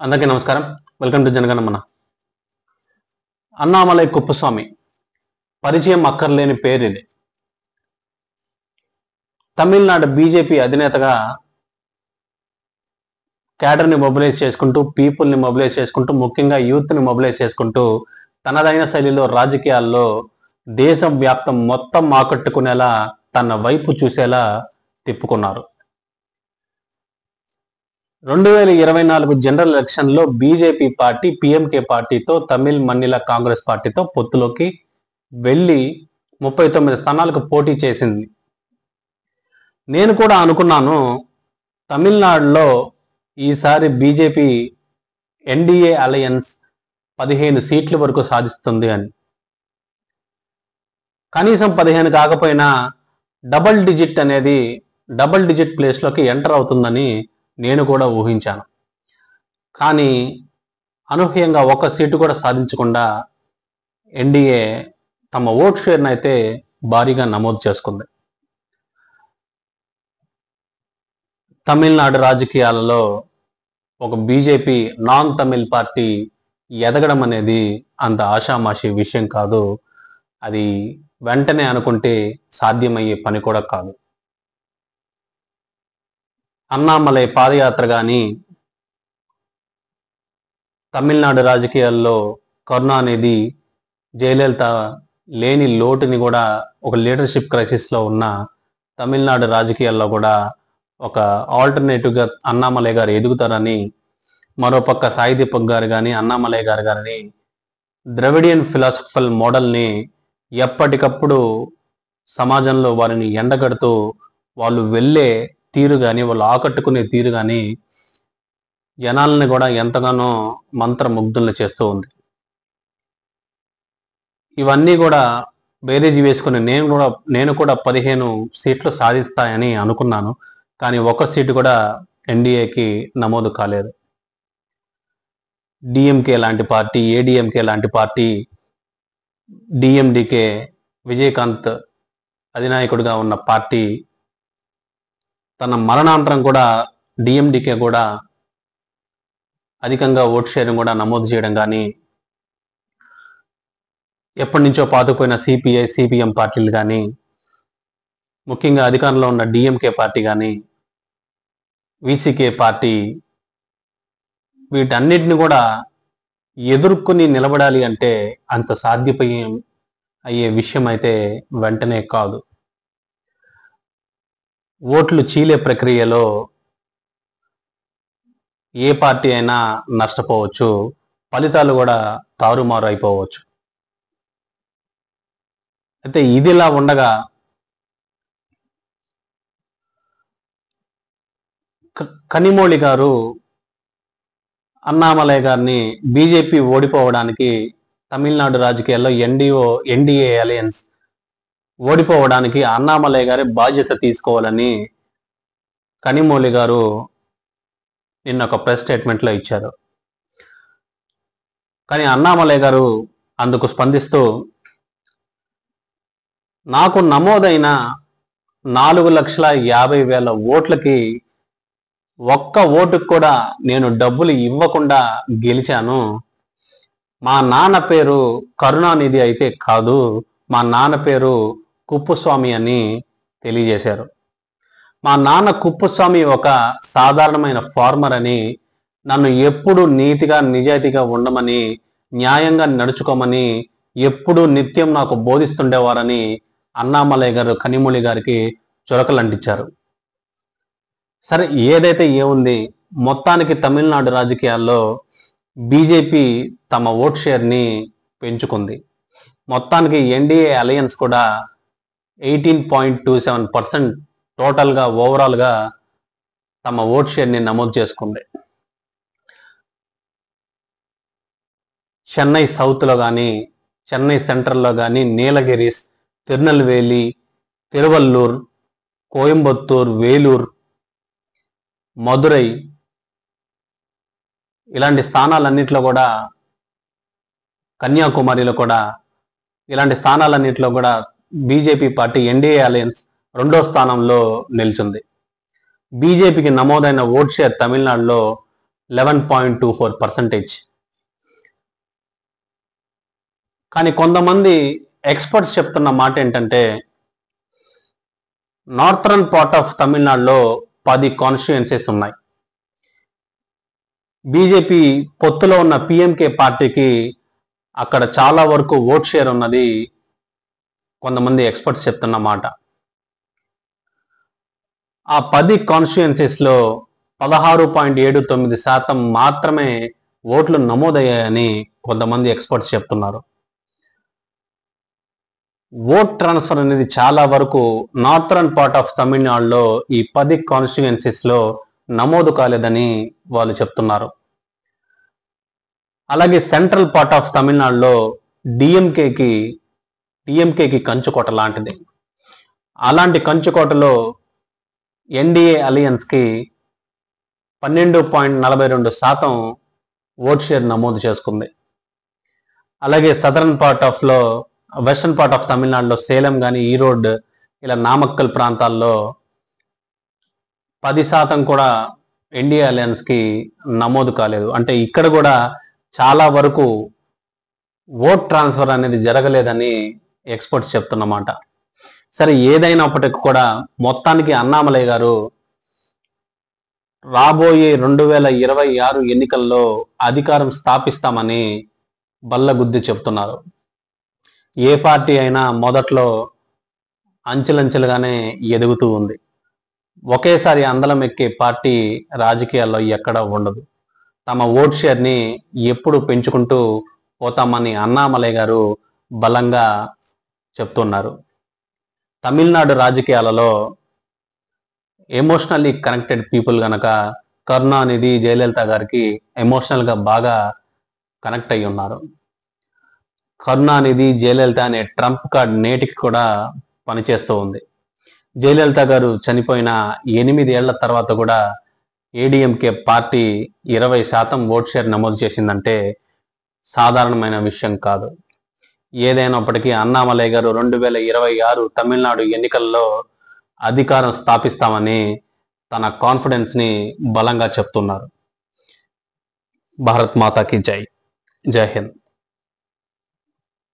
అందరికీ నమస్కారం. Welcome to Janaganamana. Annamalai Kuppuswamy పరిచయం అక్కర్లేని పేరు ఇది. తమిళనాడు బీజేపీ అధినేతగా క్యాడర్ని మొబిలైజ్ చేసుకుంటూ, పీపుల్ని మొబిలైజ్ చేసుకుంటూ, ముఖ్యంగా యూత్ని మొబిలైజ్ చేసుకుంటూ తనదైన శైలిలో రాజకీయాల్లో దేశం వ్యాప్తం మొత్తం ఆకట్టుకునేలా తన వైపు చూసేలా తిప్పుకున్నారు. 2024 జనరల్ ఎలక్షన్లో బీజేపీ పార్టీ పిఎంకే పార్టీతో తమిళ్ మన్నిల కాంగ్రెస్ పార్టీతో పొత్తులోకి వెళ్ళి 39 స్థానాలకు పోటీ చేసింది. నేను కూడా అనుకున్నాను తమిళనాడులో ఈసారి బీజేపీ ఎన్డీఏ అలయన్స్ 15 సీట్ల వరకు సాధిస్తుంది అని. కనీసం 15 కాకపోయినా డబుల్ డిజిట్ ప్లేస్లోకి ఎంటర్ అవుతుందని నేను కూడా ఊహించాను. కానీ అనూహ్యంగా ఒక్క సీటు కూడా సాధించకుండా ఎన్డీఏ తమ ఓట్ షేర్ను అయితే భారీగా నమోదు చేసుకుంది. తమిళనాడు రాజకీయాలలో ఒక బీజేపీ నాన్ తమిళ్ పార్టీ ఎదగడం అనేది అంత ఆషామాషి విషయం కాదు. అది వెంటనే అనుకుంటే సాధ్యమయ్యే పని కూడా కాదు. అన్నామలై పాదయాత్ర కానీ, తమిళనాడు రాజకీయాల్లో కరుణానిధి, జయలలిత లేని లోటుని కూడా ఒక లీడర్షిప్ క్రైసిస్లో ఉన్న తమిళనాడు రాజకీయాల్లో కూడా ఒక ఆల్టర్నేటివ్గా అన్నామలై గారు ఎదుగుతారని, మరోపక్క సాయి దీపక్ గారు కానీ అన్నామలై గారు కానీ ద్రవిడియన్ ఫిలాసఫికల్ మోడల్ని ఎప్పటికప్పుడు సమాజంలో వారిని ఎండగడుతూ వాళ్ళు వెళ్ళే తీరు కానీ, వాళ్ళు ఆకట్టుకునే తీరు కానీ జనాలని కూడా ఎంతగానో మంత్రముగ్ధులను చేస్తూ ఉంది. ఇవన్నీ కూడా బేరీజీ వేసుకుని నేను కూడా 15 సీట్లు సాధిస్తాయని అనుకున్నాను. కానీ ఒక్క సీటు కూడా ఎన్డీఏకి నమోదు కాలేదు. డిఎంకే లాంటి పార్టీ, ఏడీఎంకే లాంటి పార్టీ, డిఎండికే విజయకాంత్ అధినాయకుడిగా ఉన్న పార్టీ తన మరణాంతరం కూడా డిఎండికే కూడా అధికంగా ఓట్ షేర్ కూడా నమోదు చేయడం కానీ, ఎప్పటి నుంచో పాతుకుపోయిన సిపిఐ, సిపిఎం పార్టీలు కానీ, ముఖ్యంగా అధికారంలో ఉన్న డిఎంకే పార్టీ కానీ, విసికే పార్టీ వీటన్నిటిని కూడా ఎదుర్కొని నిలబడాలి అంటే అంత అయ్యే విషయం అయితే వెంటనే కాదు. ఓట్లు చీలే ప్రక్రియలో ఏ పార్టీ అయినా నష్టపోవచ్చు, ఫలితాలు కూడా తారుమారు అయిపోవచ్చు. అయితే ఇదిలా ఉండగా కనిమొళి గారు అన్నామలై గారిని బీజేపీ ఓడిపోవడానికి, తమిళనాడు రాజకీయాల్లో ఎన్డీఏ అలయన్స్ ఓడిపోవడానికి అన్నామలై గారి బాధ్యత తీసుకోవాలని కనిమొళి గారు నిన్న ఒక ప్రెస్ స్టేట్మెంట్లో ఇచ్చారు. కానీ అన్నామలై గారు అందుకు స్పందిస్తూ, నాకు నమోదైన 4,50,000 ఓట్లకి ఒక్క ఓటుకు కూడా నేను డబ్బులు ఇవ్వకుండా గెలిచాను. మా నాన్న పేరు కరుణానిధి అయితే కాదు, మా నాన్న పేరు కుప్పస్వామి అని తెలియజేశారు. మా నాన్న కుప్పస్వామి ఒక సాధారణమైన ఫార్మర్ అని, నన్ను ఎప్పుడు నీతిగా నిజాయితీగా ఉండమని, న్యాయంగా నడుచుకోమని ఎప్పుడు నిత్యం నాకు బోధిస్తుండేవారని అన్నామలై గారు కనిమొళి గారికి చురకలంటించారు. సరే, ఏదైతే ఏముంది, మొత్తానికి తమిళనాడు రాజకీయాల్లో బీజేపీ తమ ఓట్ షేర్ని పెంచుకుంది. మొత్తానికి ఎన్డీఏ అలయన్స్ కూడా 18.27% టోటల్గా ఓవరాల్గా తమ ఓట్ షేర్ని నమోదు చేసుకుంది. చెన్నై సౌత్లో కానీ, చెన్నై సెంట్రల్లో కానీ, నీలగిరిస్, తిరునెల్వేలి, తిరువల్లూర్, కోయంబత్తూర్, వేలూర్, మదురై ఇలాంటి స్థానాలన్నింటిలో కూడా, కన్యాకుమారిలో కూడా ఇలాంటి స్థానాలన్నింటిలో కూడా బీజేపీ పార్టీ ఎన్డీఏ అలయన్స్ 2వ స్థానంలో నిల్చుంది. బీజేపీకి నమోదైన ఓట్ షేర్ తమిళనాడులో 11.24%. కానీ కొంతమంది ఎక్స్పర్ట్స్ చెప్తున్న మాట ఏంటంటే నార్థరన్ పార్ట్ ఆఫ్ తమిళనాడులో 10 కాన్స్టిట్యుయెన్సీస్ ఉన్నాయి. బీజేపీ పొత్తులో ఉన్న పిఎంకే పార్టీకి అక్కడ చాలా వరకు ఓట్ షేర్ ఉన్నది కొంతమంది ఎక్స్పర్ట్స్ చెప్తున్న మాట. ఆ 10 కాన్స్టిట్యుయెన్సీస్లో 16.79% మాత్రమే ఓట్లు నమోదయ్యాయని కొంతమంది ఎక్స్పర్ట్స్ చెప్తున్నారు. ఓట్ ట్రాన్స్ఫర్ అనేది చాలా వరకు నార్థరన్ పార్ట్ ఆఫ్ తమిళనాడులో ఈ 10 కాన్స్టిట్యుయెన్సీస్లో నమోదు కాలేదని వాళ్ళు చెప్తున్నారు. అలాగే సెంట్రల్ పార్ట్ ఆఫ్ తమిళనాడులో డిఎంకేకి కంచుకోట లాంటిది. అలాంటి కంచుకోటలో ఎన్డీఏ అలయన్స్కి 12.42% ఓట్ షేర్ నమోదు చేసుకుంది. అలాగే వెస్టర్న్ పార్ట్ ఆఫ్ తమిళనాడులో సేలం కానీ ఈరోడ్ ఇలా నామక్కల్ ప్రాంతాల్లో 10% కూడా ఎన్డీఏ అలయన్స్కి నమోదు కాలేదు. అంటే ఇక్కడ కూడా చాలా వరకు ఓట్ ట్రాన్స్ఫర్ అనేది జరగలేదని ఎక్స్పర్ట్స్ చెప్తున్నమాట. సరే, ఏదైనప్పటికీ కూడా మొత్తానికి అన్నామలై గారు రాబోయే 2026 ఎన్నికల్లో అధికారం స్థాపిస్తామని బల్లగుద్ది చెప్తున్నారు. ఏ పార్టీ అయినా మొదట్లో అంచెలంచెలుగానే ఎదుగుతూ ఉంది. ఒకేసారి అందలం ఎక్కే పార్టీ రాజకీయాల్లో ఎక్కడా ఉండదు. తమ ఓట్ షేర్ని ఎప్పుడు పెంచుకుంటూ పోతామని అన్నామలై గారు బలంగా చెప్తున్నారు. తమిళనాడు రాజకీయాలలో ఎమోషనల్లీ కనెక్టెడ్ పీపుల్ గనక కరుణానిధి, జయలలిత గారికి ఎమోషనల్గా బాగా కనెక్ట్ అయి ఉన్నారు. కరుణానిధి, జయలలిత అనే ట్రంప్ కార్డ్ నేటికి కూడా పనిచేస్తూ ఉంది. జయలలిత గారు చనిపోయిన 8 ఏళ్ల తర్వాత కూడా ఏడీఎంకే పార్టీ 20% ఓట్ షేర్ నమోదు చేసిందంటే సాధారణమైన విషయం కాదు. ఏదైనప్పటికీ అన్నామలై గారు 2026 తమిళనాడు ఎన్నికల్లో అధికారం స్థాపిస్తామని తన కాన్ఫిడెన్స్ ని బలంగా చెప్తున్నారు. భారత్ మాతాకి జై. జై హింద్.